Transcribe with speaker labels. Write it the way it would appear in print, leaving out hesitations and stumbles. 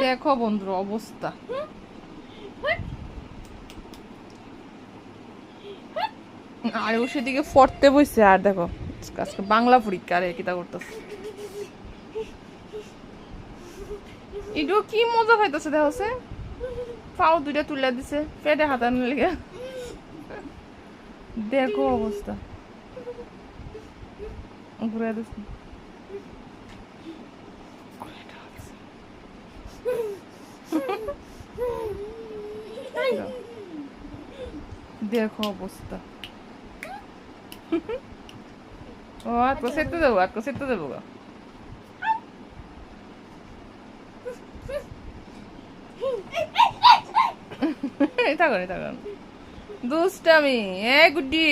Speaker 1: দেখো বন্ধুর অবস্থা। আর ও সেদিকে পড়তে বসছে, আর দেখো আজকে বাংলা পরীক্ষা, আরে কিতা করতেছে। এটু কি মজা পাইতেছে দেখো, পাও দুইটা তুলে দিছে পেটে হাতানোর লেগে। দেখো অবস্থা, ঘুরে দিচ্ছে। দেখো অবস্থা। ও আজকে সেটতে দেবো, আজকে সেটতে দেবো গা। থাকুন দুষ্টামি, এ গুড্ডি।